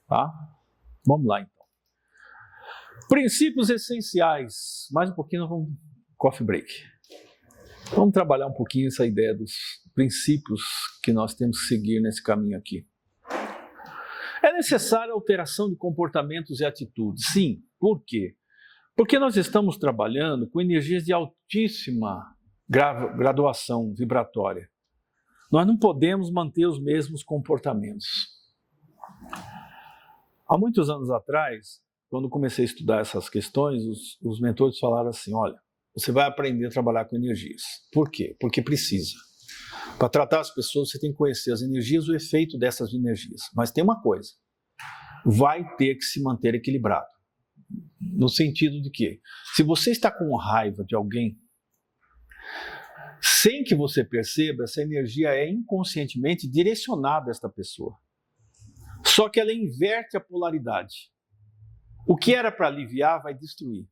tá? Vamos lá, então. Princípios essenciais. Mais um pouquinho, nós vamos coffee break. Vamos trabalhar um pouquinho essa ideia dos princípios que nós temos que seguir nesse caminho aqui. É necessária alteração de comportamentos e atitudes. Sim. Por quê? Porque nós estamos trabalhando com energias de altíssima graduação vibratória. Nós não podemos manter os mesmos comportamentos. Há muitos anos atrás, quando comecei a estudar essas questões, os mentores falaram assim, olha, você vai aprender a trabalhar com energias. Por quê? Porque precisa. Para tratar as pessoas, você tem que conhecer as energias, o efeito dessas energias. Mas tem uma coisa, vai ter que se manter equilibrado. No sentido de que, se você está com raiva de alguém, sem que você perceba, essa energia é inconscientemente direcionada a esta pessoa. Só que ela inverte a polaridade. O que era para aliviar vai destruir.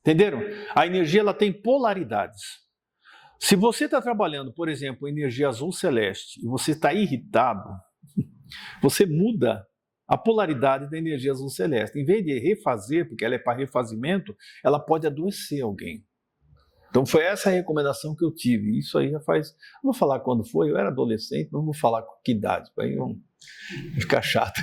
Entenderam? A energia ela tem polaridades. Se você está trabalhando, por exemplo, energia azul celeste e você está irritado, você muda a polaridade da energia azul celeste. Em vez de refazer, porque ela é para refazimento, ela pode adoecer alguém. Então foi essa a recomendação que eu tive. Isso aí já faz... Não vou falar quando foi, eu era adolescente, não vou falar com que idade, para aí não ficar chato.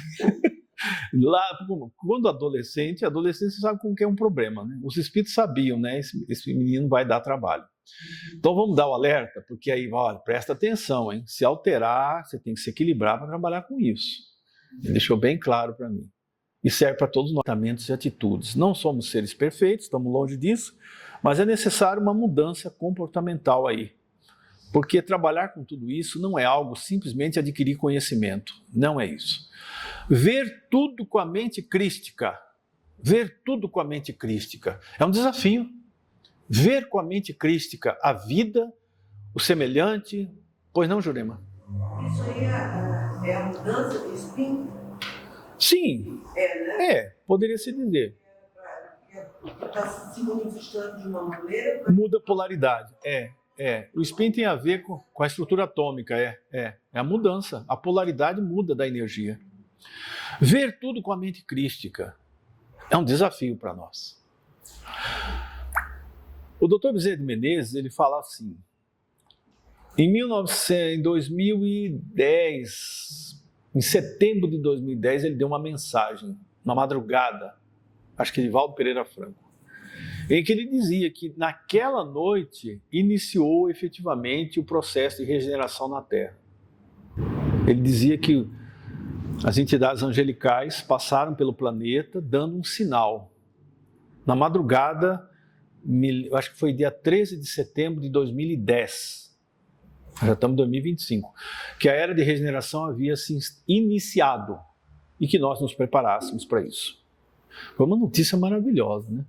Lá, quando adolescente você sabe como que é um problema, né? Os espíritos sabiam, né? Esse menino vai dar trabalho. Então vamos dar o alerta, porque aí, olha, presta atenção, hein? Se alterar, você tem que se equilibrar para trabalhar com isso. Ele deixou bem claro para mim. E serve para todos os comportamentos e atitudes. Não somos seres perfeitos, estamos longe disso, mas é necessário uma mudança comportamental aí. Porque trabalhar com tudo isso não é algo simplesmente adquirir conhecimento. Não é isso. Ver tudo com a mente crística. Ver tudo com a mente crística. É um desafio. Ver com a mente crística a vida, o semelhante. Pois não, Jurema? Isso aí é a mudança de espírito? Sim. Né? Poderia se dizer. Está se manifestando de uma maneira... Muda a polaridade. O spin tem a ver com a estrutura atômica, é a mudança, a polaridade muda da energia. Ver tudo com a mente crística é um desafio para nós. O Dr. Bezerra de Menezes, ele fala assim, em 2010, em setembro de 2010, ele deu uma mensagem, na madrugada, acho que de Valdo Pereira Franco, em que ele dizia que naquela noite iniciou efetivamente o processo de regeneração na Terra. Ele dizia que as entidades angelicais passaram pelo planeta dando um sinal. Na madrugada, acho que foi dia 13 de setembro de 2010, já estamos em 2025, que a era de regeneração havia se iniciado e que nós nos preparássemos para isso. Foi uma notícia maravilhosa, né?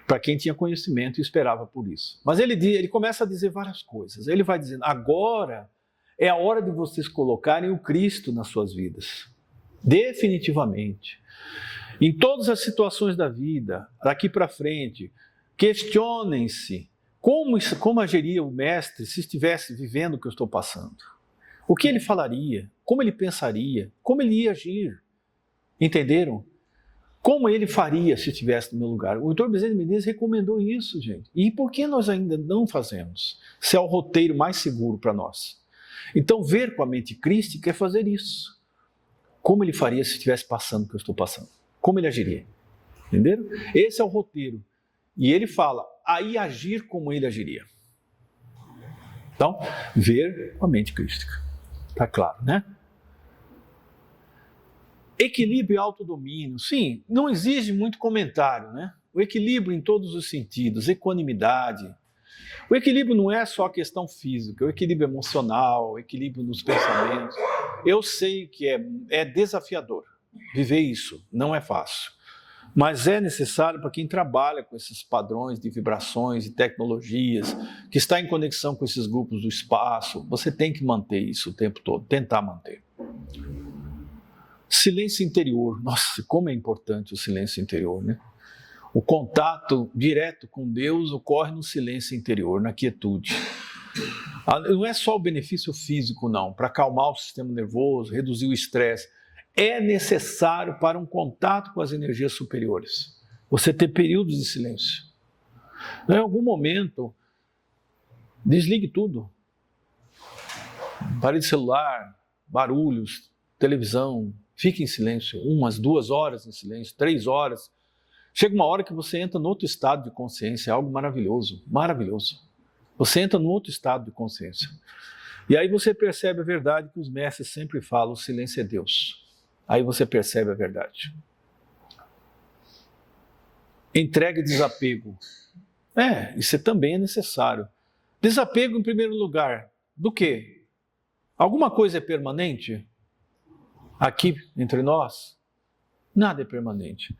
Para quem tinha conhecimento e esperava por isso. Mas ele começa a dizer várias coisas. Ele vai dizendo, agora é a hora de vocês colocarem o Cristo nas suas vidas. Definitivamente. Em todas as situações da vida, daqui para frente, questionem-se como agiria o mestre se estivesse vivendo o que eu estou passando. O que ele falaria? Como ele pensaria? Como ele ia agir? Entenderam? Como ele faria se estivesse no meu lugar? O Dr. Bezerra de Menezes recomendou isso, gente. E por que nós ainda não fazemos? Se é o roteiro mais seguro para nós. Então, ver com a mente crística é fazer isso. Como ele faria se estivesse passando o que eu estou passando? Como ele agiria? Entenderam? Esse é o roteiro. E ele fala, aí agir como ele agiria. Então, ver com a mente crística. Tá claro, né? Equilíbrio e autodomínio, sim, não exige muito comentário, né? O equilíbrio em todos os sentidos, equanimidade. O equilíbrio não é só questão física, o equilíbrio emocional, o equilíbrio nos pensamentos. Eu sei que é desafiador viver isso, não é fácil. Mas é necessário para quem trabalha com esses padrões de vibrações e tecnologias, que está em conexão com esses grupos do espaço, você tem que manter isso o tempo todo, tentar manter. Silêncio interior. Nossa, como é importante o silêncio interior, né? O contato direto com Deus ocorre no silêncio interior, na quietude. Não é só o benefício físico, não, para acalmar o sistema nervoso, reduzir o estresse. É necessário para um contato com as energias superiores. Você ter períodos de silêncio. Em algum momento, desligue tudo. Parede celular, barulhos, televisão, fique em silêncio, 1, 2 horas em silêncio, 3 horas. Chega uma hora que você entra no outro estado de consciência, é algo maravilhoso, maravilhoso. Você entra no outro estado de consciência. E aí você percebe a verdade que os mestres sempre falam, o silêncio é Deus. Aí você percebe a verdade. Entrega e desapego. Isso também é necessário. Desapego em primeiro lugar, do quê? Alguma coisa é permanente? Aqui entre nós? Nada é permanente.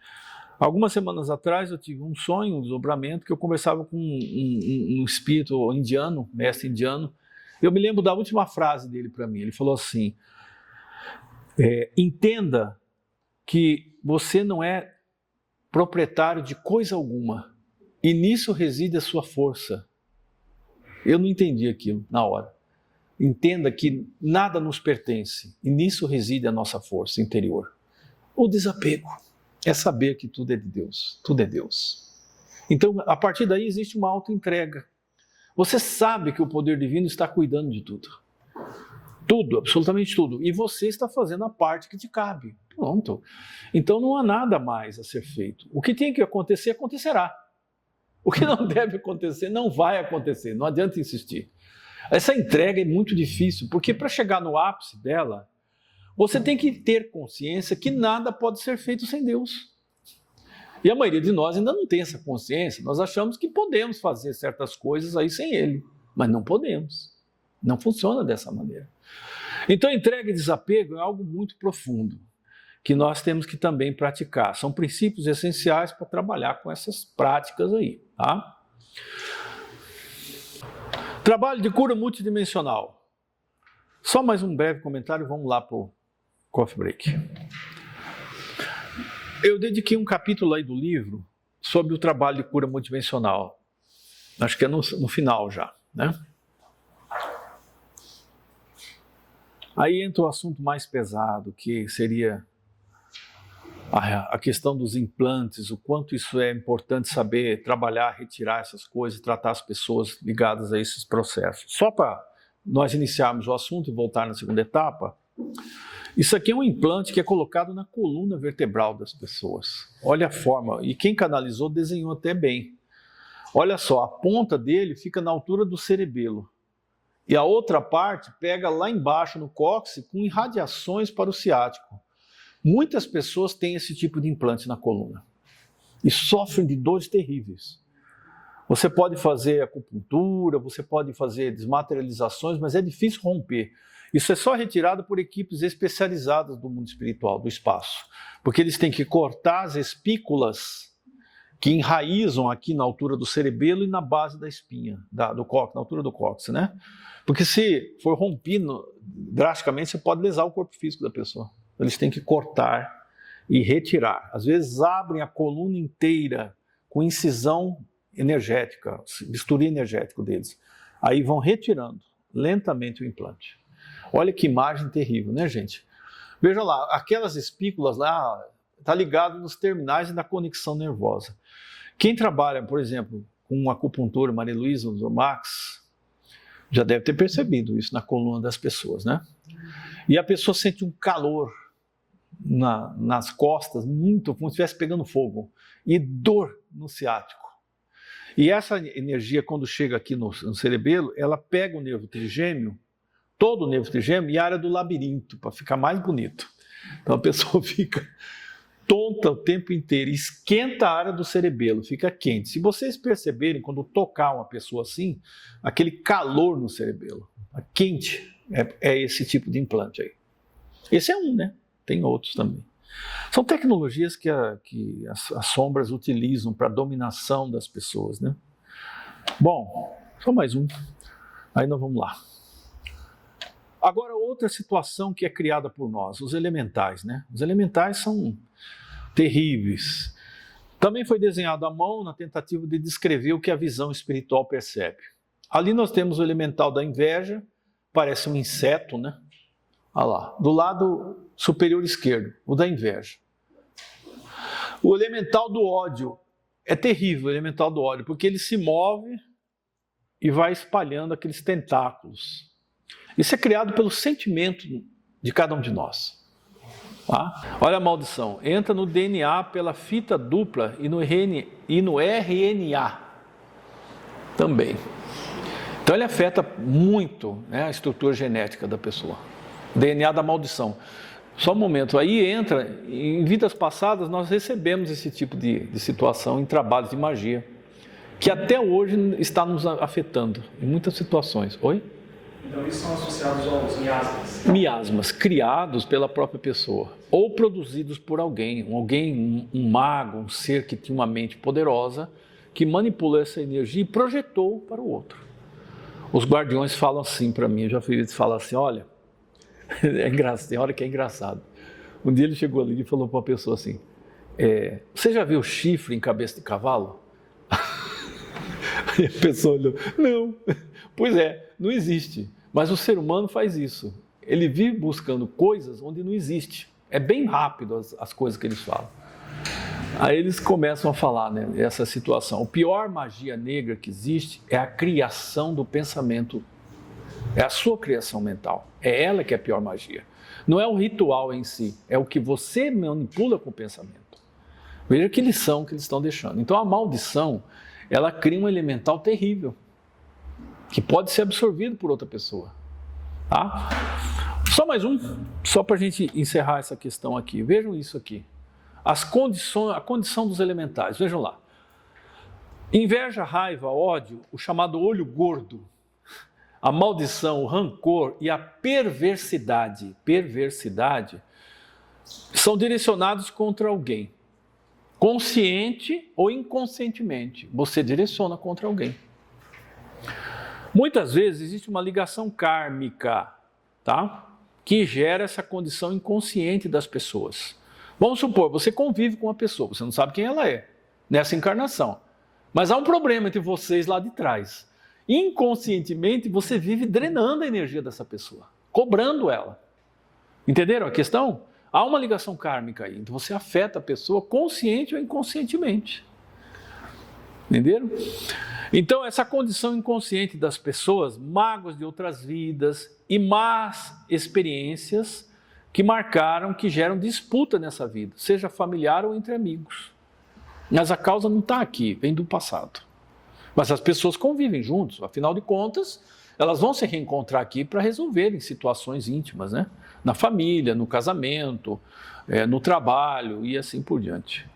Algumas semanas atrás eu tive um sonho, um desdobramento, que eu conversava com um espírito indiano, mestre indiano. Eu me lembro da última frase dele para mim. Ele falou assim, entenda que você não é proprietário de coisa alguma e nisso reside a sua força. Eu não entendi aquilo na hora. Entenda que nada nos pertence e nisso reside a nossa força interior. O desapego é saber que tudo é de Deus, tudo é Deus. Então, a partir daí existe uma auto-entrega. Você sabe que o poder divino está cuidando de tudo. Tudo, absolutamente tudo. E você está fazendo a parte que te cabe. Pronto. Então não há nada mais a ser feito. O que tem que acontecer, acontecerá. O que não deve acontecer, não vai acontecer. Não adianta insistir. Essa entrega é muito difícil, porque para chegar no ápice dela, você tem que ter consciência que nada pode ser feito sem Deus. E a maioria de nós ainda não tem essa consciência. Nós achamos que podemos fazer certas coisas aí sem Ele, mas não podemos. Não funciona dessa maneira. Então, entrega e desapego é algo muito profundo, que nós temos que também praticar. São princípios essenciais para trabalhar com essas práticas aí, tá? Trabalho de cura multidimensional. Só mais um breve comentário, vamos lá para o coffee break. Eu dediquei um capítulo aí do livro sobre o trabalho de cura multidimensional. Acho que é no final já, né? Aí entra o assunto mais pesado, que seria a questão dos implantes, o quanto isso é importante saber trabalhar, retirar essas coisas, tratar as pessoas ligadas a esses processos. Só para nós iniciarmos o assunto e voltar na segunda etapa, isso aqui é um implante que é colocado na coluna vertebral das pessoas. Olha a forma, e quem canalizou desenhou até bem. Olha só, a ponta dele fica na altura do cerebelo. E a outra parte pega lá embaixo no cóccix com irradiações para o ciático. Muitas pessoas têm esse tipo de implante na coluna e sofrem de dores terríveis. Você pode fazer acupuntura, você pode fazer desmaterializações, mas é difícil romper. Isso é só retirado por equipes especializadas do mundo espiritual, do espaço, porque eles têm que cortar as espículas que enraizam aqui na altura do cerebelo e na base da espinha, do cóccix, na altura do cóccix, né? Porque se for rompido drasticamente, você pode lesar o corpo físico da pessoa. Eles têm que cortar e retirar. Às vezes abrem a coluna inteira com incisão energética, bisturi energético deles. Aí vão retirando lentamente o implante. Olha que imagem terrível, né, gente? Veja lá, aquelas espículas lá, está ligado nos terminais e na conexão nervosa. Quem trabalha, por exemplo, com acupuntura, Maria Luísa, o Max, já deve ter percebido isso na coluna das pessoas, né? E a pessoa sente um calor nas costas, muito, como se estivesse pegando fogo, e dor no ciático. E essa energia, quando chega aqui no cerebelo, ela pega o nervo trigêmeo, todo o nervo trigêmeo, e a área do labirinto, para ficar mais bonito. Então a pessoa fica tonta o tempo inteiro, esquenta a área do cerebelo, fica quente. Se vocês perceberem, quando tocar uma pessoa assim, aquele calor no cerebelo, quente, é esse tipo de implante aí. Esse é um, né? Tem outros também. São tecnologias que as sombras utilizam para a dominação das pessoas, né? Bom, só mais um. Aí nós vamos lá. Agora, outra situação que é criada por nós, os elementais, né? Os elementais são terríveis. Também foi desenhado à mão na tentativa de descrever o que a visão espiritual percebe. Ali nós temos o elemental da inveja, parece um inseto, né? Olha lá, do lado superior esquerdo, o da inveja. O elemental do ódio é terrível, o elemental do ódio, porque ele se move e vai espalhando aqueles tentáculos. Isso é criado pelo sentimento de cada um de nós. Tá? Olha a maldição, entra no DNA pela fita dupla e no RNA também. Então ele afeta muito, né, a estrutura genética da pessoa. DNA da maldição. Só um momento, aí entra, em vidas passadas nós recebemos esse tipo de situação em trabalhos de magia, que até hoje está nos afetando em muitas situações. Oi? Então isso são associados aos miasmas? Miasmas criados pela própria pessoa, ou produzidos por alguém, um mago, um ser que tinha uma mente poderosa, que manipulou essa energia e projetou para o outro. Os guardiões falam assim para mim, eu já fui eles falam assim, olha, é engraçado, tem hora que é engraçado. Um dia ele chegou ali e falou para uma pessoa assim, você já viu chifre em cabeça de cavalo? E a pessoa olhou, não, pois é, não existe, mas o ser humano faz isso, ele vive buscando coisas onde não existe, é bem rápido as coisas que eles falam. Aí eles começam a falar, né, essa situação, a pior magia negra que existe é a criação do pensamento, é a sua criação mental, é ela que é a pior magia, não é o ritual em si, é o que você manipula com o pensamento. Veja que lição que eles estão deixando. Então a maldição, ela cria um elemental terrível, que pode ser absorvido por outra pessoa. Tá? Só mais um, só para a gente encerrar essa questão aqui. Vejam isso aqui. A condição dos elementais, vejam lá. Inveja, raiva, ódio, o chamado olho gordo, a maldição, o rancor e a perversidade são direcionados contra alguém. Consciente ou inconscientemente, você direciona contra alguém. Muitas vezes existe uma ligação kármica, tá? Que gera essa condição inconsciente das pessoas. Vamos supor, você convive com uma pessoa, você não sabe quem ela é, nessa encarnação. Mas há um problema entre vocês lá de trás. Inconscientemente, você vive drenando a energia dessa pessoa, cobrando ela. Entenderam a questão? Há uma ligação kármica aí, então você afeta a pessoa consciente ou inconscientemente. Entenderam? Então, essa condição inconsciente das pessoas, mágoas de outras vidas e más experiências que marcaram, que geram disputa nessa vida, seja familiar ou entre amigos. Mas a causa não está aqui, vem do passado. Mas as pessoas convivem juntos, afinal de contas, elas vão se reencontrar aqui para resolverem situações íntimas, né? Na família, no casamento, no trabalho e assim por diante.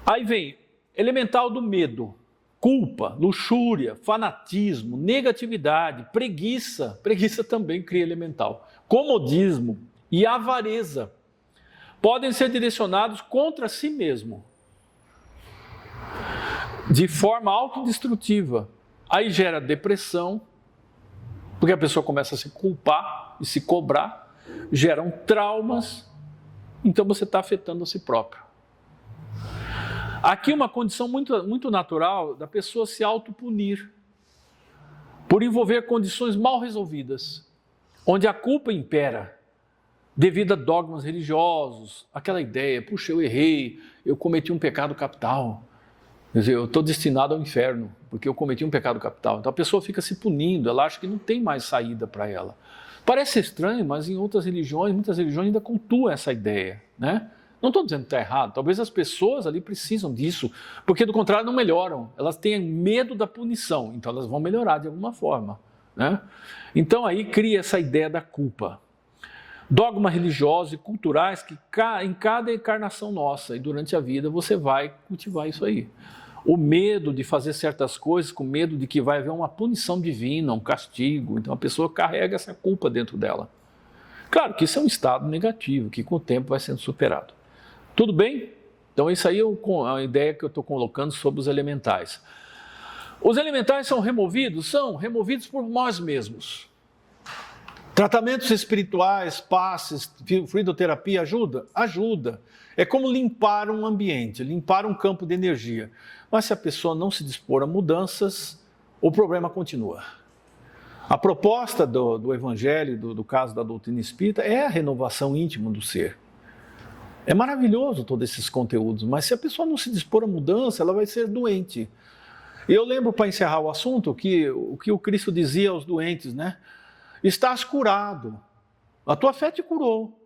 Aí vem elemental do medo, culpa, luxúria, fanatismo, negatividade, preguiça também cria elemental, comodismo e avareza podem ser direcionados contra si mesmo, de forma autodestrutiva. Aí gera depressão, porque a pessoa começa a se culpar e se cobrar, geram traumas, então você está afetando a si próprio. Aqui uma condição muito natural da pessoa se autopunir, por envolver condições mal resolvidas, onde a culpa impera, devido a dogmas religiosos, aquela ideia, puxa, eu errei, eu cometi um pecado capital, quer dizer, eu estou destinado ao inferno, porque eu cometi um pecado capital. Então a pessoa fica se punindo, ela acha que não tem mais saída para ela. Parece estranho, mas em outras religiões, muitas religiões ainda cultuam essa ideia, né? Não estou dizendo que está errado, talvez as pessoas ali precisam disso, porque do contrário não melhoram, elas têm medo da punição, então elas vão melhorar de alguma forma, né? Então aí cria essa ideia da culpa. Dogmas religiosos e culturais que em cada encarnação nossa e durante a vida você vai cultivar isso aí. O medo de fazer certas coisas, com medo de que vai haver uma punição divina, um castigo, então a pessoa carrega essa culpa dentro dela. Claro que isso é um estado negativo, que com o tempo vai sendo superado. Tudo bem? Então isso aí é a ideia que eu estou colocando sobre os elementais. Os elementais são removidos? São removidos por nós mesmos. Tratamentos espirituais, passes, fluidoterapia ajuda? Ajuda. É como limpar um ambiente, limpar um campo de energia. Mas se a pessoa não se dispor a mudanças, o problema continua. A proposta do Evangelho, do caso da doutrina espírita, é a renovação íntima do ser. É maravilhoso todos esses conteúdos, mas se a pessoa não se dispor à mudança, ela vai ser doente. Eu lembro, para encerrar o assunto, o que o Cristo dizia aos doentes, né? Estás curado, a tua fé te curou,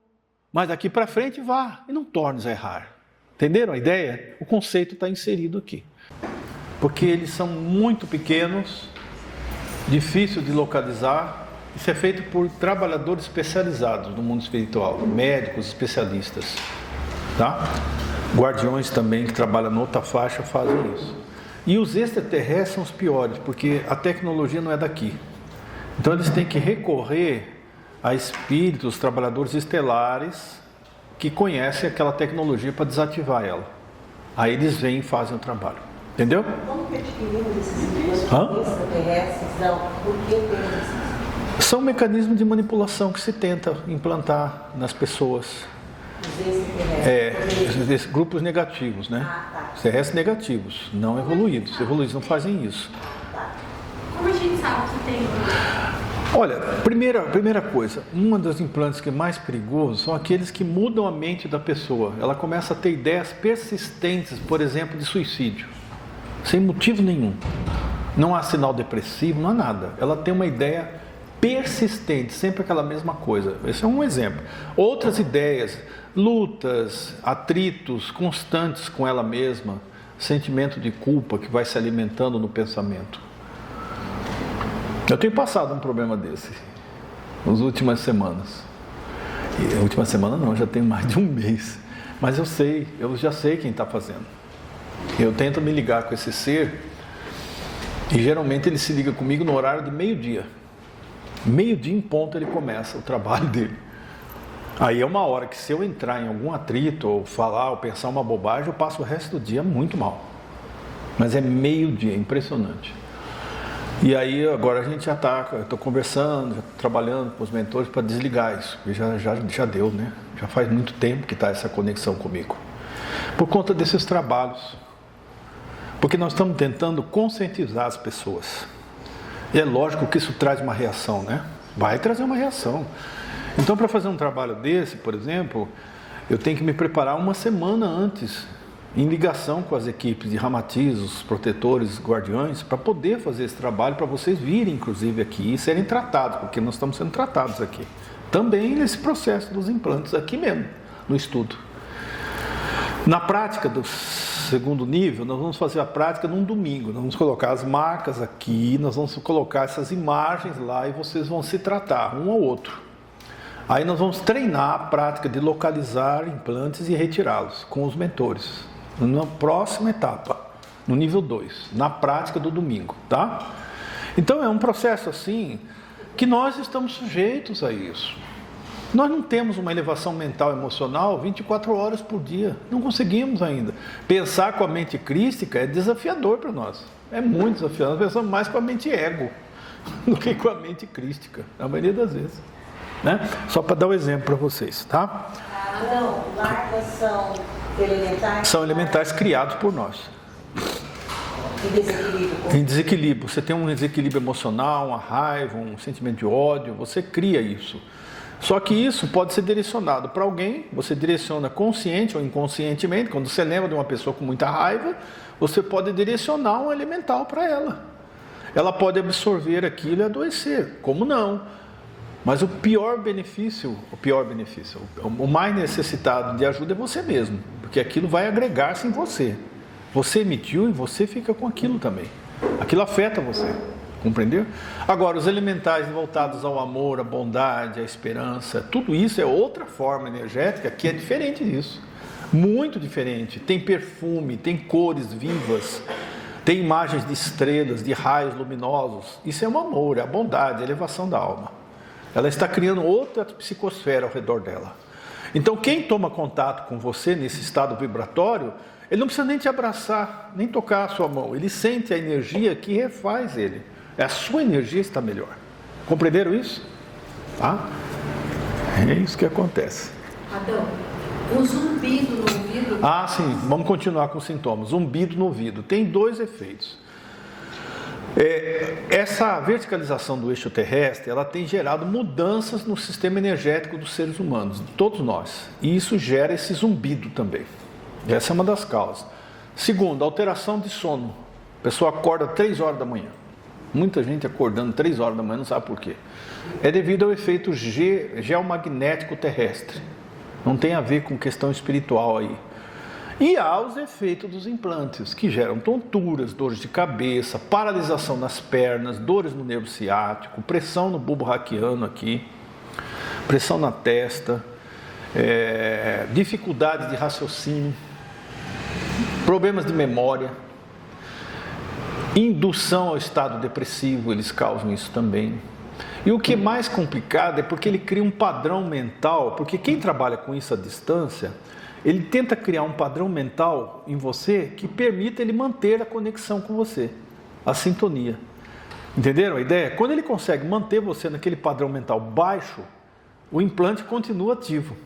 mas daqui para frente vá e não tornes a errar. Entenderam a ideia? O conceito está inserido aqui. Porque eles são muito pequenos, difícil de localizar. Isso é feito por trabalhadores especializados no mundo espiritual, médicos, especialistas, tá? Guardiões também que trabalham em outra faixa fazem isso. E os extraterrestres são os piores, porque a tecnologia não é daqui. Então eles têm que recorrer a espíritos, trabalhadores estelares que conhecem aquela tecnologia para desativar ela. Aí eles vêm e fazem o trabalho. Entendeu? Como que adquirimos esses extraterrestres? Não, por que temos esses? São mecanismos de manipulação que se tenta implantar nas pessoas. Esses grupos negativos, né? Terrestres negativos, não evoluídos. Evoluídos não fazem isso. Como a gente sabe que tem? Olha, primeira coisa, um dos implantes que é mais perigoso são aqueles que mudam a mente da pessoa. Ela começa a ter ideias persistentes, por exemplo, de suicídio, sem motivo nenhum. Não há sinal depressivo, não há nada. Ela tem uma ideia persistente, sempre aquela mesma coisa. Esse é um exemplo. Outras ideias, lutas, atritos constantes com ela mesma, sentimento de culpa que vai se alimentando no pensamento. Eu tenho passado um problema desse nas últimas semanas. E a última semana não, já tem mais de um mês. Mas eu já sei quem está fazendo. Eu tento me ligar com esse ser e geralmente ele se liga comigo no horário de meio-dia. Meio-dia em ponto ele começa o trabalho dele. Aí é uma hora que se eu entrar em algum atrito ou falar ou pensar uma bobagem, eu passo o resto do dia muito mal. Mas é meio-dia, impressionante. E aí agora a gente já está, estou conversando, já trabalhando com os mentores para desligar isso, porque já deu, né? Já faz muito tempo que está essa conexão comigo. Por conta desses trabalhos. Porque nós estamos tentando conscientizar as pessoas. E é lógico que isso traz uma reação, né? Vai trazer uma reação. Então, para fazer um trabalho desse, por exemplo, eu tenho que me preparar uma semana antes, em ligação com as equipes de ramatizos, protetores, guardiões, para poder fazer esse trabalho, para vocês virem, inclusive, aqui e serem tratados, porque nós estamos sendo tratados aqui. Também nesse processo dos implantes, aqui mesmo, no estudo. Na prática do segundo nível, nós vamos fazer a prática num domingo. Nós vamos colocar as marcas aqui, nós vamos colocar essas imagens lá e vocês vão se tratar, um ao outro. Aí nós vamos treinar a prática de localizar implantes e retirá-los com os mentores. Na próxima etapa, no nível 2, na prática do domingo, tá? Então é um processo assim, que nós estamos sujeitos a isso. Nós não temos uma elevação mental e emocional 24 horas por dia, não conseguimos ainda. Pensar com a mente crística é desafiador para nós, é muito desafiador. Nós pensamos mais com a mente ego do que com a mente crística, na maioria das vezes, né? Só para dar um exemplo para vocês, tá? Não, marcas são elementares? São elementares criados por nós. Em desequilíbrio? Em desequilíbrio. Você tem um desequilíbrio emocional, uma raiva, um sentimento de ódio, você cria isso. Só que isso pode ser direcionado para alguém, você direciona consciente ou inconscientemente. Quando você lembra de uma pessoa com muita raiva, você pode direcionar um elemental para ela. Ela pode absorver aquilo e adoecer, como não? Mas o mais necessitado de ajuda é você mesmo, porque aquilo vai agregar-se em você. Você emitiu e você fica com aquilo também. Aquilo afeta você, compreendeu? Agora, os elementais voltados ao amor, à bondade, à esperança, tudo isso é outra forma energética que é diferente disso. Muito diferente. Tem perfume, tem cores vivas, tem imagens de estrelas, de raios luminosos. Isso é o amor, é a bondade, a elevação da alma. Ela está criando outra psicosfera ao redor dela. Então, quem toma contato com você nesse estado vibratório, ele não precisa nem te abraçar, nem tocar a sua mão. Ele sente a energia que refaz ele. A sua energia está melhor. Compreenderam isso? Tá? É isso que acontece. Adão, o zumbido no ouvido... Ah, sim. Vamos continuar com os sintomas. Zumbido no ouvido. Tem 2 efeitos. Essa verticalização do eixo terrestre, ela tem gerado mudanças no sistema energético dos seres humanos, de todos nós. E isso gera esse zumbido também. Essa é uma das causas. Segundo, alteração de sono. A pessoa acorda 3 horas da manhã. Muita gente acordando 3 horas da manhã, não sabe por quê. É devido ao efeito geomagnético terrestre. Não tem a ver com questão espiritual aí. E há os efeitos dos implantes, que geram tonturas, dores de cabeça, paralisação nas pernas, dores no nervo ciático, pressão no bulbo raquiano aqui, pressão na testa, dificuldade de raciocínio, problemas de memória, indução ao estado depressivo, eles causam isso também. E o que é mais complicado é porque ele cria um padrão mental, porque quem trabalha com isso à distância, ele tenta criar um padrão mental em você que permita ele manter a conexão com você, a sintonia. Entenderam a ideia? Quando ele consegue manter você naquele padrão mental baixo, o implante continua ativo.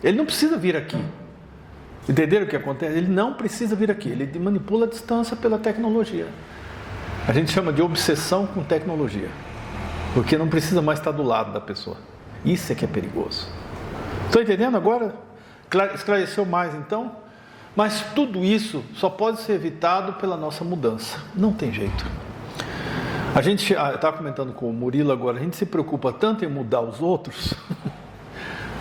Ele não precisa vir aqui. Entenderam o que acontece? Ele não precisa vir aqui, ele manipula a distância pela tecnologia. A gente chama de obsessão com tecnologia, porque não precisa mais estar do lado da pessoa. Isso é que é perigoso. Estão entendendo agora? Esclareceu mais então? Mas tudo isso só pode ser evitado pela nossa mudança. Não tem jeito. A gente, eu estava comentando com o Murilo agora, a gente se preocupa tanto em mudar os outros,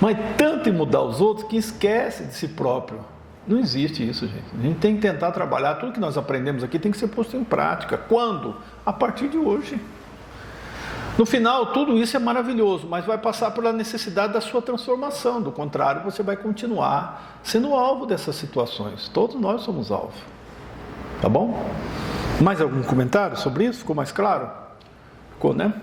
mas tanto em mudar os outros que esquece de si próprio. Não existe isso, gente. A gente tem que tentar trabalhar, tudo que nós aprendemos aqui tem que ser posto em prática. Quando? A partir de hoje. No final, tudo isso é maravilhoso, mas vai passar pela necessidade da sua transformação. Do contrário, você vai continuar sendo alvo dessas situações. Todos nós somos alvo. Tá bom? Mais algum comentário sobre isso? Ficou mais claro? Ficou, né?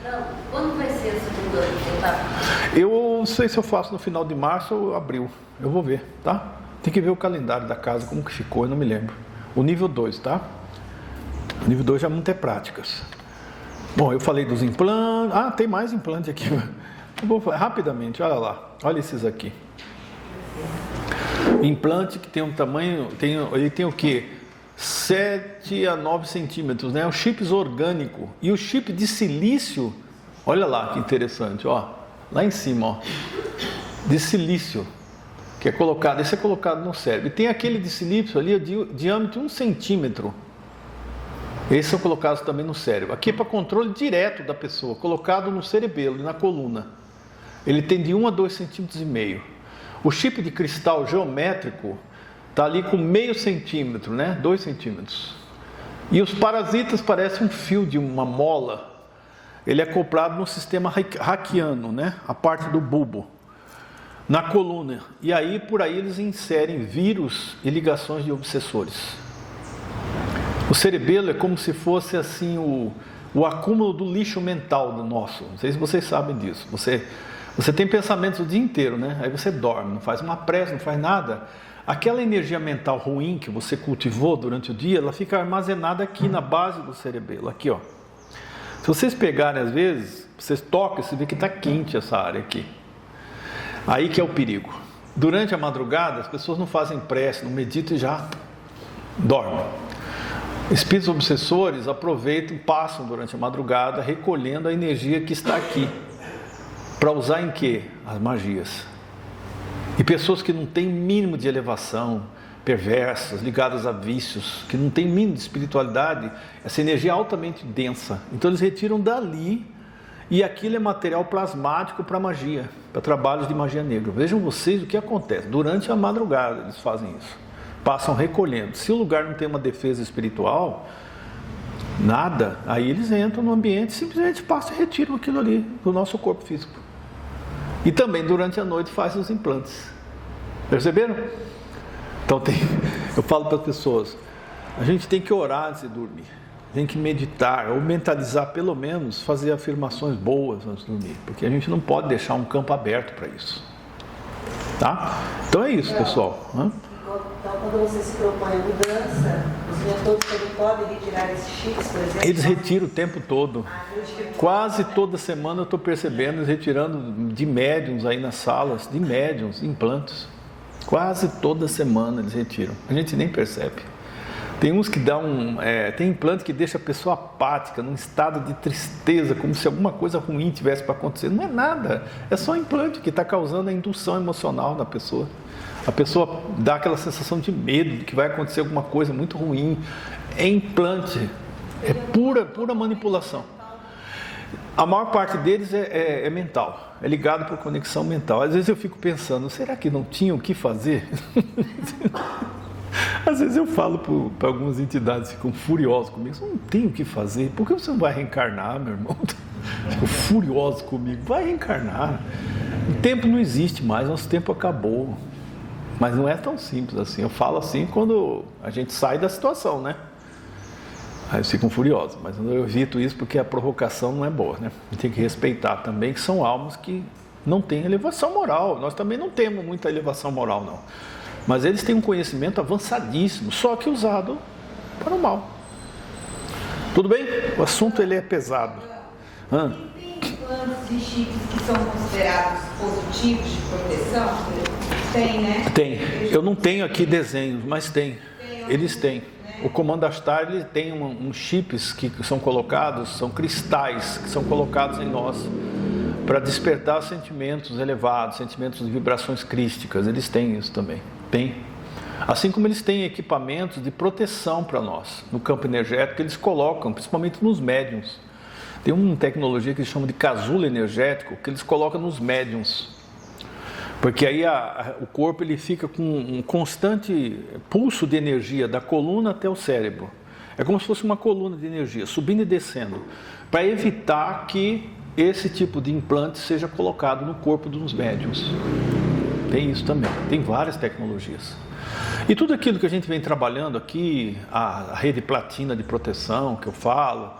Não. Quando vai ser a segunda etapa? Eu não sei se eu faço no final de março ou abril. Eu vou ver, tá? Tem que ver o calendário da casa, como que ficou, eu não me lembro. O nível 2, tá? O nível 2 já não tem práticas. Bom, eu falei dos implantes. Ah, tem mais implante aqui. Eu vou falar rapidamente, olha lá. Olha esses aqui. Implante que tem um tamanho, ele tem o quê? 7 a 9 centímetros, né? O chip orgânico. E o chip de silício, olha lá que interessante, ó. Lá em cima, ó. De silício, que é colocado, esse é colocado no cérebro. E tem aquele de silício ali, de diâmetro 1 centímetro. Esses são colocados também no cérebro. Aqui é para controle direto da pessoa, colocado no cerebelo e na coluna. Ele tem de 1 a 2 centímetros e meio. O chip de cristal geométrico está ali com meio centímetro, né? 2 centímetros. E os parasitas parecem um fio de uma mola. Ele é acoplado no sistema raquiano, né? A parte do bulbo, na coluna. E aí, por aí, eles inserem vírus e ligações de obsessores. O cerebelo é como se fosse assim o acúmulo do lixo mental do nosso. Não sei se vocês sabem disso. Você tem pensamentos o dia inteiro, né? Aí você dorme, não faz uma prece, não faz nada. Aquela energia mental ruim que você cultivou durante o dia, ela fica armazenada aqui na base do cerebelo, aqui, ó. Se vocês pegarem às vezes, vocês tocam, você vê que está quente essa área aqui. Aí que é o perigo. Durante a madrugada, as pessoas não fazem prece, não meditam e já dormem. Espíritos obsessores aproveitam, passam durante a madrugada recolhendo a energia que está aqui. Para usar em quê? As magias. E pessoas que não têm mínimo de elevação, perversas, ligadas a vícios, que não têm mínimo de espiritualidade, essa energia é altamente densa. Então eles retiram dali e aquilo é material plasmático para magia, para trabalhos de magia negra. Vejam vocês o que acontece. Durante a madrugada eles fazem isso. Passam recolhendo. Se o lugar não tem uma defesa espiritual, nada, aí eles entram no ambiente, simplesmente passam e retiram aquilo ali do nosso corpo físico. E também durante a noite fazem os implantes. Perceberam? Então eu falo para as pessoas, a gente tem que orar antes de dormir, tem que meditar, ou mentalizar pelo menos, fazer afirmações boas antes de dormir, porque a gente não pode deixar um campo aberto para isso. Tá? Então é isso, pessoal. Então, quando você se propõe a mudança, os mentores também podem retirar esses chips, por exemplo? Eles retiram o tempo todo. Quase toda semana eu estou percebendo eles retirando de médiums aí nas salas, de médiums, implantes. Quase toda semana eles retiram. A gente nem percebe. Tem uns que tem implante que deixa a pessoa apática, num estado de tristeza, como se alguma coisa ruim tivesse para acontecer. Não é nada, é só implante que está causando a indução emocional na pessoa. A pessoa dá aquela sensação de medo, de que vai acontecer alguma coisa muito ruim. É implante, é pura manipulação. A maior parte deles é mental, é ligado por conexão mental. Às vezes eu fico pensando, será que não tinha o que fazer? Às vezes eu falo para algumas entidades que ficam furiosas comigo, você não tem o que fazer, por que você não vai reencarnar, meu irmão? Ficam furiosos comigo, vai reencarnar. O tempo não existe mais, nosso tempo acabou. Mas não é tão simples assim, eu falo assim quando a gente sai da situação, né? Aí eles ficam furiosos, mas eu evito isso porque a provocação não é boa, né? A gente tem que respeitar também que são almas que não têm elevação moral. Nós também não temos muita elevação moral, não. Mas eles têm um conhecimento avançadíssimo, só que usado para o mal. Tudo bem? O assunto ele é pesado. Tem implantes e chips que são considerados positivos de proteção? Tem, né? Tem. Eu não tenho aqui desenhos, mas tem. Eles têm. O Comando Astar ele tem uns chips que são colocados, são cristais que são colocados em nós para despertar sentimentos elevados, sentimentos de vibrações crísticas. Eles têm isso também. Tem. Assim como eles têm equipamentos de proteção para nós, no campo energético, eles colocam, principalmente nos médiums. Tem uma tecnologia que eles chamam de casulo energético, que eles colocam nos médiums. Porque aí o corpo ele fica com um constante pulso de energia da coluna até o cérebro. É como se fosse uma coluna de energia, subindo e descendo, para evitar que esse tipo de implante seja colocado no corpo dos médiums. Tem isso também, tem várias tecnologias. E tudo aquilo que a gente vem trabalhando aqui, a rede platina de proteção que eu falo,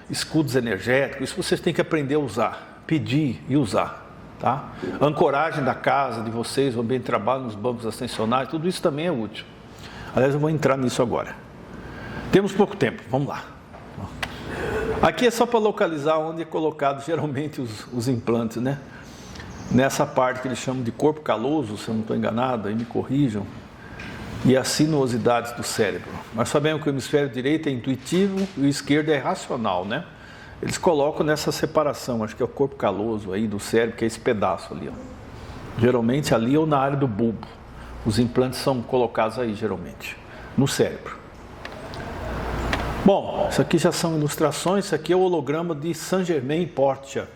escudos energéticos, isso vocês têm que aprender a usar, pedir e usar. Tá? Ancoragem da casa de vocês, o ambiente de trabalho nos bancos ascensionais, tudo isso também é útil. Aliás, eu vou entrar nisso agora. Temos pouco tempo, vamos lá. Aqui é só para localizar onde é colocado geralmente os implantes, né? Nessa parte que eles chamam de corpo caloso, se eu não estou enganado, aí me corrijam, e as sinuosidades do cérebro. Nós sabemos que o hemisfério direito é intuitivo e o esquerdo é racional, né? Eles colocam nessa separação, acho que é o corpo caloso aí do cérebro, que é esse pedaço ali, ó. Geralmente ali ou na área do bulbo. Os implantes são colocados aí, geralmente, no cérebro. Bom, isso aqui já são ilustrações, isso aqui é o holograma de Saint-Germain-Portia.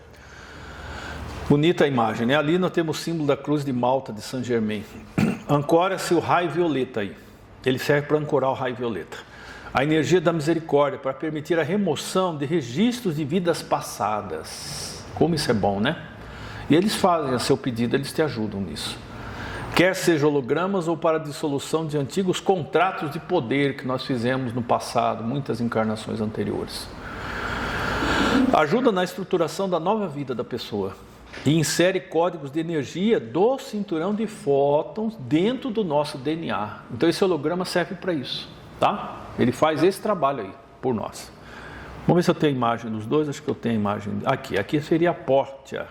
Bonita a imagem, né? Ali nós temos o símbolo da cruz de Malta de Saint-Germain. Ancora-se o raio violeta aí. Ele serve para ancorar o raio violeta. A energia da misericórdia para permitir a remoção de registros de vidas passadas. Como isso é bom, né? E eles fazem a seu pedido, eles te ajudam nisso. Quer seja hologramas ou para a dissolução de antigos contratos de poder que nós fizemos no passado, muitas encarnações anteriores. Ajuda na estruturação da nova vida da pessoa. E insere códigos de energia do cinturão de fótons dentro do nosso DNA. Então esse holograma serve para isso, tá? Ele faz esse trabalho aí, por nós. Vamos ver se eu tenho a imagem dos dois, acho que eu tenho a imagem. Aqui seria a Portia,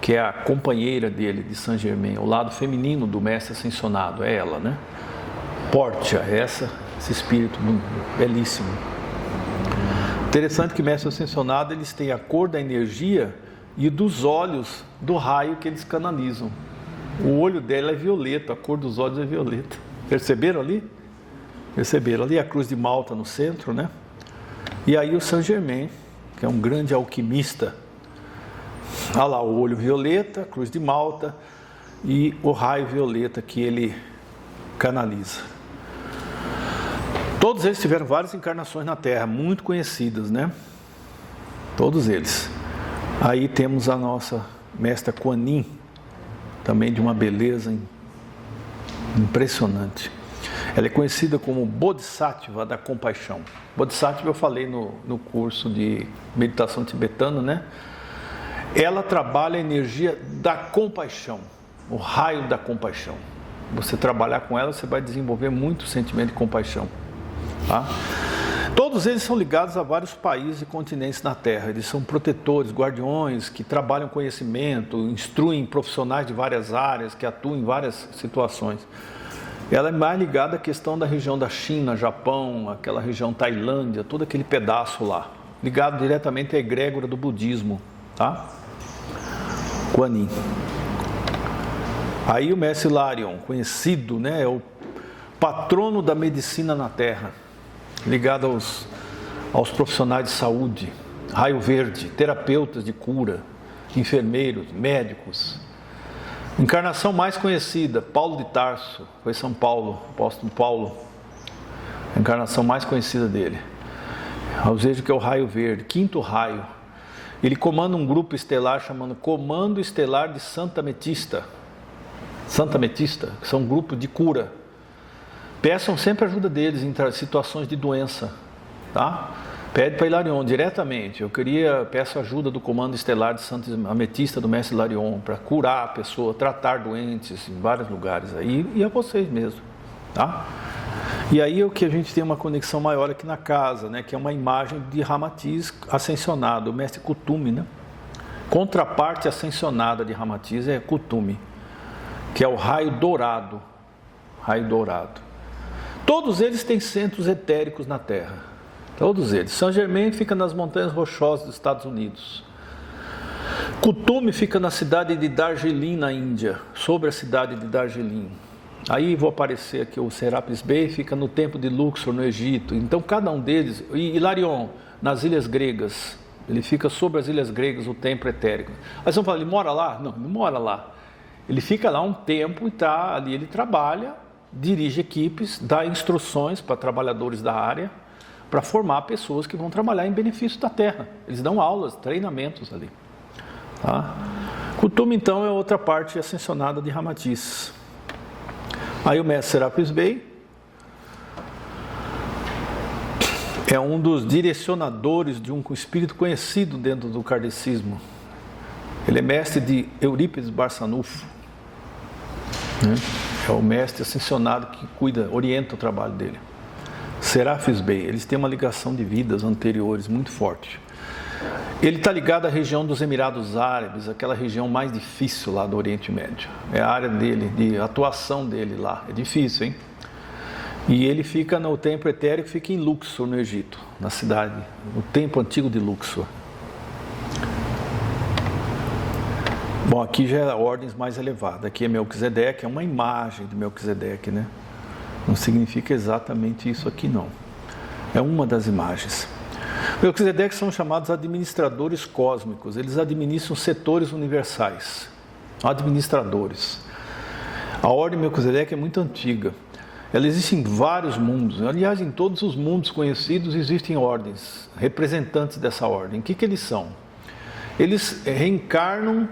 que é a companheira dele, de Saint-Germain, o lado feminino do mestre ascensionado, é ela, né? Portia, esse espírito belíssimo. Interessante que mestre ascensionado, eles têm a cor da energia e dos olhos do raio que eles canalizam. O olho dela é violeta, a cor dos olhos é violeta. Perceberam ali? Perceberam ali a cruz de Malta no centro, né? E aí o Saint-Germain, que é um grande alquimista. Olha lá o olho violeta, a cruz de Malta e o raio violeta que ele canaliza. Todos eles tiveram várias encarnações na Terra, muito conhecidas, né? Todos eles. Aí temos a nossa mestra Kuan Yin, também de uma beleza impressionante. Ela é conhecida como Bodhisattva da compaixão. Bodhisattva eu falei no curso de meditação tibetana, né? Ela trabalha a energia da compaixão, o raio da compaixão. Você trabalhar com ela, você vai desenvolver muito sentimento de compaixão. Tá? Todos eles são ligados a vários países e continentes na Terra. Eles são protetores, guardiões, que trabalham conhecimento, instruem profissionais de várias áreas, que atuam em várias situações. Ela é mais ligada à questão da região da China, Japão, aquela região Tailândia, todo aquele pedaço lá. Ligado diretamente à egrégora do budismo, tá? Kuan Yin. Aí o mestre Hilarion, conhecido, né? É o patrono da medicina na Terra. Ligado aos profissionais de saúde. Raio verde, terapeutas de cura, enfermeiros, médicos. Encarnação mais conhecida, Paulo de Tarso, foi São Paulo, apóstolo Paulo. A encarnação mais conhecida dele. Eu vejo que é o raio verde, quinto raio. Ele comanda um grupo estelar chamado Comando Estelar de Santa Ametista. Santa Ametista, que são um grupo de cura. Peçam sempre ajuda deles em situações de doença, tá? Pede para Hilarion diretamente. Peço ajuda do Comando Estelar de Santa Ametista do mestre Hilarion para curar a pessoa, tratar doentes em vários lugares aí e a vocês mesmo, tá? E aí é o que a gente tem uma conexão maior aqui na casa, né? Que é uma imagem de Ramatiz ascensionado, o mestre Kuthumi, né? Contraparte ascensionada de Ramatiz é Kuthumi, que é o raio dourado. Raio dourado. Todos eles têm centros etéricos na Terra. Todos eles. Saint Germain fica nas Montanhas Rochosas dos Estados Unidos. Kuthumi fica na cidade de Darjeeling, na Índia, sobre a cidade de Darjeeling. Aí vou aparecer aqui, o Serapis Bey fica no templo de Luxor, no Egito. Então cada um deles, e Hilarion, nas ilhas gregas, ele fica sobre as ilhas gregas, o templo etérico. Aí vocês vão falar, ele mora lá? Não, não mora lá. Ele fica lá um tempo e tá ali, ele trabalha, dirige equipes, dá instruções para trabalhadores da área, para formar pessoas que vão trabalhar em benefício da Terra. Eles dão aulas, treinamentos ali. Tá? Kuthumi, então, é outra parte ascensionada de Ramatiz. Aí o mestre Serapis Bey é um dos direcionadores de um espírito conhecido dentro do kardecismo. Ele é mestre de Eurípides Barçanufo, né? É o mestre ascensionado que orienta o trabalho dele. Serapis Bey, eles têm uma ligação de vidas anteriores muito forte. Ele está ligado à região dos Emirados Árabes, aquela região mais difícil lá do Oriente Médio. É a área dele, de atuação dele lá. É difícil, hein? E ele fica no templo etérico, fica em Luxor, no Egito, na cidade, no templo antigo de Luxor. Bom, aqui já é ordens mais elevadas. Aqui é Melquisedeque, é uma imagem de Melquisedeque, né? Não significa exatamente isso aqui, não. É uma das imagens. Melquisedeque são chamados administradores cósmicos. Eles administram setores universais. Administradores. A ordem Melquisedeque é muito antiga. Ela existe em vários mundos. Aliás, em todos os mundos conhecidos existem ordens, representantes dessa ordem. O que eles são? Eles reencarnam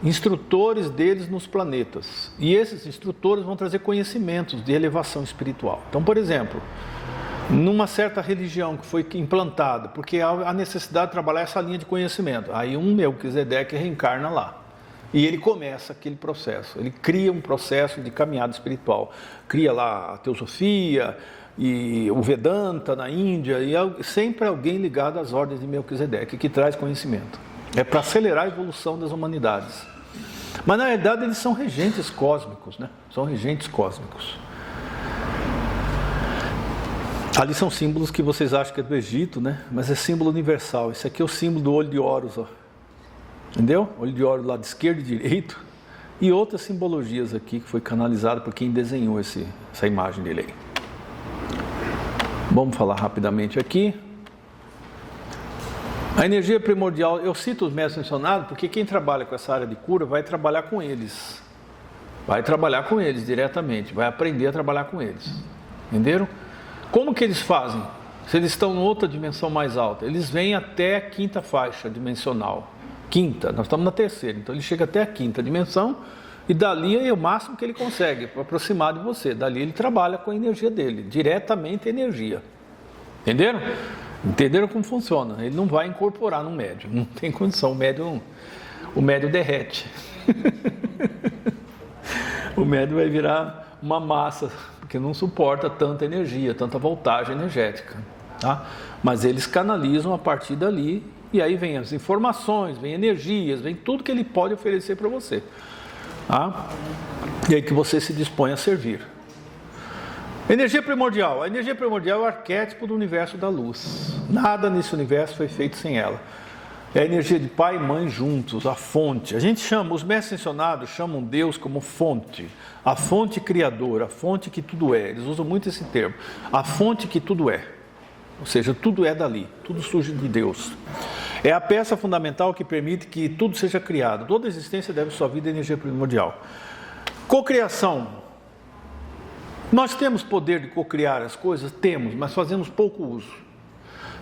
instrutores deles nos planetas. E esses instrutores vão trazer conhecimentos de elevação espiritual. Então, por exemplo, numa certa religião que foi implantada, porque há necessidade de trabalhar essa linha de conhecimento. Aí um Melquisedeque reencarna lá. E ele começa aquele processo. Ele cria um processo de caminhada espiritual. Cria lá a Teosofia e o Vedanta na Índia. E sempre alguém ligado às ordens de Melquisedeque, que traz conhecimento. É para acelerar a evolução das humanidades. Mas na verdade eles são regentes cósmicos, né? São regentes cósmicos. Ali são símbolos que vocês acham que é do Egito, né? Mas é símbolo universal. Esse aqui é o símbolo do olho de Horus, ó. Entendeu? Olho de Horus do lado esquerdo e direito. E outras simbologias aqui que foi canalizado por quem desenhou essa imagem dele aí. Vamos falar rapidamente aqui. A energia primordial, eu cito os mestres mencionados porque quem trabalha com essa área de cura vai trabalhar com eles. Vai trabalhar com eles diretamente, vai aprender a trabalhar com eles. Entenderam? Como que eles fazem? Se eles estão em outra dimensão mais alta, eles vêm até a quinta faixa dimensional. Quinta, nós estamos na terceira, então ele chega até a quinta dimensão e dali é o máximo que ele consegue para aproximar de você. Dali ele trabalha com a energia dele, diretamente a energia. Entenderam? Entenderam como funciona? Ele não vai incorporar no médium, não tem condição, o médium derrete. O médium vai virar uma massa, porque não suporta tanta energia, tanta voltagem energética. Tá? Mas eles canalizam a partir dali, e aí vem as informações, vem energias, vem tudo que ele pode oferecer para você. Tá? E aí que você se dispõe a servir. Energia primordial. A energia primordial é o arquétipo do universo da luz. Nada nesse universo foi feito sem ela. É a energia de pai e mãe juntos, a fonte. A gente chama, os mestres ensionados chamam Deus como fonte. A fonte criadora, a fonte que tudo é. Eles usam muito esse termo. A fonte que tudo é. Ou seja, tudo é dali, tudo surge de Deus. É a peça fundamental que permite que tudo seja criado. Toda existência deve sua vida à energia primordial. Cocriação. Nós temos poder de cocriar as coisas? Temos, mas fazemos pouco uso.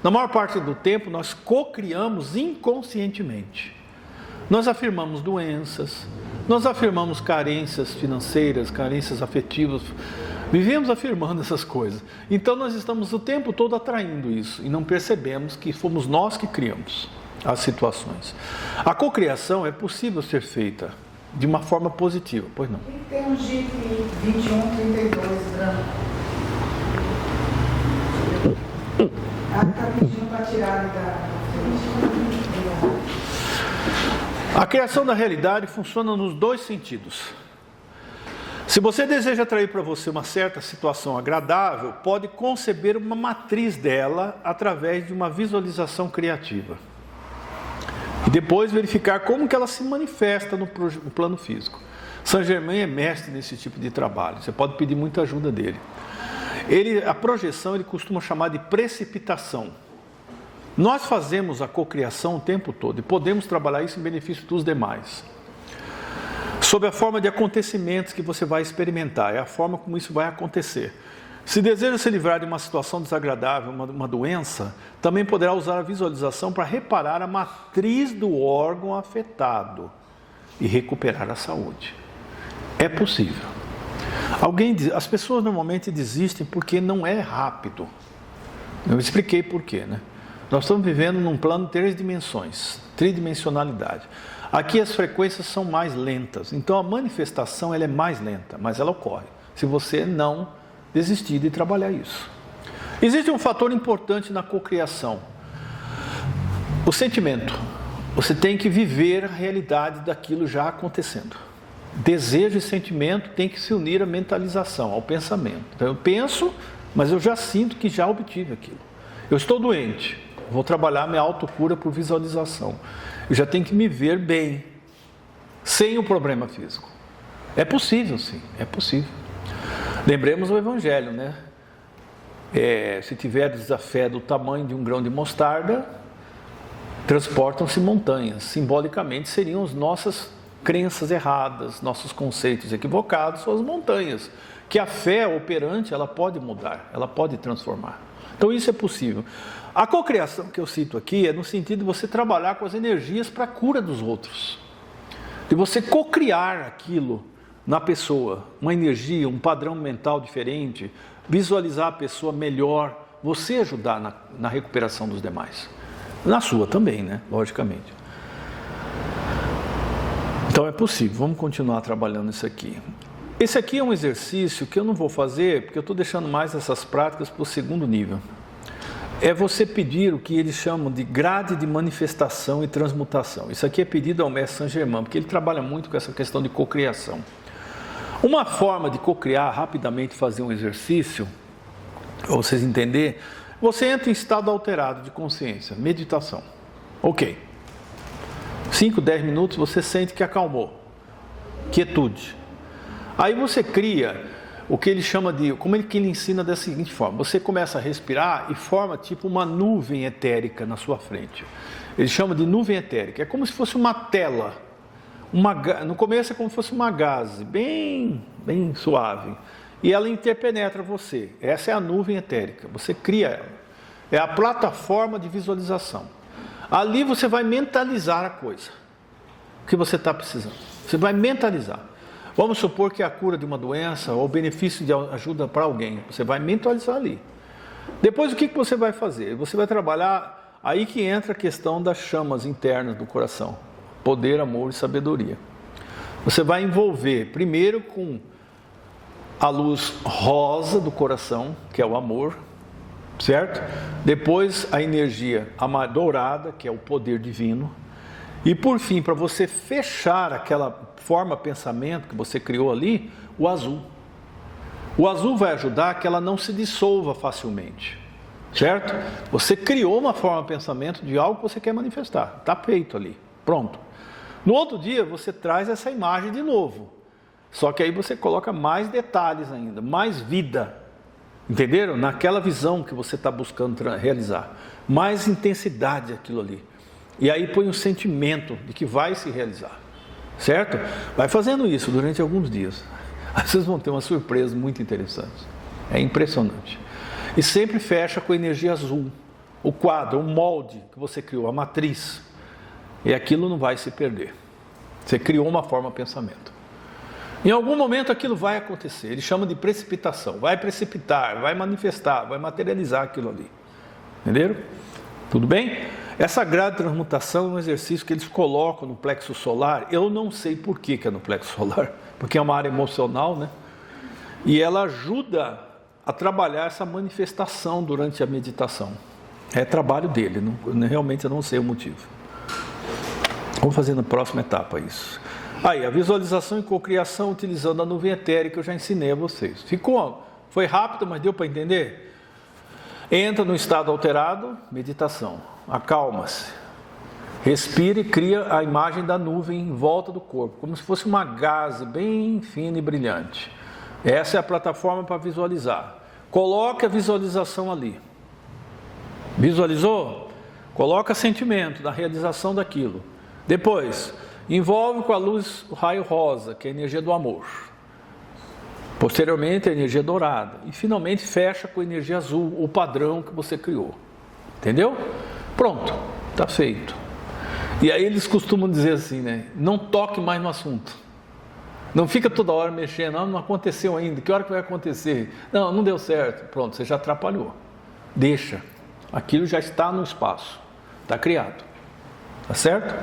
Na maior parte do tempo, nós cocriamos inconscientemente. Nós afirmamos doenças, nós afirmamos carências financeiras, carências afetivas. Vivemos afirmando essas coisas. Então, nós estamos o tempo todo atraindo isso e não percebemos que fomos nós que criamos as situações. A cocriação é possível ser feita de uma forma positiva, pois não? Tem um Jeep 2132 branco. Está pedindo para tirar da frente. A criação da realidade funciona nos dois sentidos. Se você deseja atrair para você uma certa situação agradável, pode conceber uma matriz dela através de uma visualização criativa. E depois verificar como que ela se manifesta no plano físico. Saint Germain é mestre nesse tipo de trabalho. Você pode pedir muita ajuda dele. A projeção ele costuma chamar de precipitação. Nós fazemos a cocriação o tempo todo e podemos trabalhar isso em benefício dos demais. Sob a forma de acontecimentos que você vai experimentar, é a forma como isso vai acontecer. Se deseja se livrar de uma situação desagradável, uma doença, também poderá usar a visualização para reparar a matriz do órgão afetado e recuperar a saúde. É possível. As pessoas normalmente desistem porque não é rápido. Eu expliquei por quê, né? Nós estamos vivendo num plano de 3 dimensões, tridimensionalidade. Aqui as frequências são mais lentas, então a manifestação ela é mais lenta, mas ela ocorre. Se você não desistir de trabalhar isso. Existe um fator importante na cocriação. O sentimento. Você tem que viver a realidade daquilo já acontecendo. Desejo e sentimento tem que se unir à mentalização, ao pensamento. Então eu penso, mas eu já sinto que já obtive aquilo. Eu estou doente, vou trabalhar minha autocura por visualização. Eu já tenho que me ver bem, sem o problema físico. É possível, sim, é possível. Lembremos o Evangelho, né? Se tiveres a fé do tamanho de um grão de mostarda, transportam-se montanhas. Simbolicamente seriam as nossas crenças erradas, nossos conceitos equivocados, são as montanhas. Que a fé operante, ela pode mudar, ela pode transformar. Então isso é possível. A cocriação que eu cito aqui é no sentido de você trabalhar com as energias para a cura dos outros. De você cocriar aquilo na pessoa, uma energia, um padrão mental diferente, visualizar a pessoa melhor, você ajudar na recuperação dos demais. Na sua também, né? Logicamente. Então é possível, vamos continuar trabalhando isso aqui. Esse aqui é um exercício que eu não vou fazer, porque eu estou deixando mais essas práticas para o segundo nível. É você pedir o que eles chamam de grade de manifestação e transmutação. Isso aqui é pedido ao mestre Saint Germain, porque ele trabalha muito com essa questão de cocriação. Uma forma de cocriar, rapidamente fazer um exercício, para vocês entenderem, você entra em estado alterado de consciência, meditação. Ok. 5, 10 minutos você sente que acalmou. Quietude. Aí você cria o que ele chama de, como ele ensina da seguinte forma, você começa a respirar e forma tipo uma nuvem etérica na sua frente. Ele chama de nuvem etérica, é como se fosse uma tela. No começo é como se fosse uma gaze, bem suave, e ela interpenetra você. Essa é a nuvem etérica, você cria ela. É a plataforma de visualização. Ali você vai mentalizar a coisa, o que você está precisando. Você vai mentalizar. Vamos supor que é a cura de uma doença ou o benefício de ajuda para alguém. Você vai mentalizar ali. Depois o que você vai fazer? Você vai trabalhar, aí que entra a questão das chamas internas do coração. Poder, amor e sabedoria. Você vai envolver primeiro com a luz rosa do coração, que é o amor, certo? Depois a energia dourada, que é o poder divino. E por fim, para você fechar aquela forma pensamento que você criou ali, o azul. O azul vai ajudar que ela não se dissolva facilmente, certo? Você criou uma forma de pensamento de algo que você quer manifestar, está feito ali, pronto. No outro dia você traz essa imagem de novo, só que aí você coloca mais detalhes ainda, mais vida, entenderam? Naquela visão que você está buscando realizar, mais intensidade aquilo ali. E aí põe um sentimento de que vai se realizar, certo? Vai fazendo isso durante alguns dias. Aí vocês vão ter uma surpresa muito interessante. É impressionante. E sempre fecha com energia azul. O quadro, o molde que você criou, a matriz. E aquilo não vai se perder. Você criou uma forma de pensamento. Em algum momento aquilo vai acontecer. Ele chama de precipitação. Vai precipitar, vai manifestar, vai materializar aquilo ali. Entenderam? Tudo bem? Essa grade de transmutação é um exercício que eles colocam no plexo solar. Eu não sei por que é no plexo solar, porque é uma área emocional, né? E ela ajuda a trabalhar essa manifestação durante a meditação. É trabalho dele, realmente eu não sei o motivo. Vamos fazer na próxima etapa isso. Aí, a visualização e cocriação utilizando a nuvem etérica, eu já ensinei a vocês. Foi rápido, mas deu para entender? Entra no estado alterado, meditação. Acalma-se. Respira e cria a imagem da nuvem em volta do corpo, como se fosse uma gaze bem fina e brilhante. Essa é a plataforma para visualizar. Coloque a visualização ali. Visualizou? Coloca sentimento da realização daquilo. Depois, envolve com a luz o raio rosa, que é a energia do amor. Posteriormente, a energia dourada. E finalmente fecha com a energia azul, o padrão que você criou. Entendeu? Pronto, está feito. E aí eles costumam dizer assim, né? Não toque mais no assunto. Não fica toda hora mexendo, não aconteceu ainda, que hora que vai acontecer? Não deu certo. Pronto, você já atrapalhou. Deixa. Aquilo já está no espaço. Está criado. Tá certo?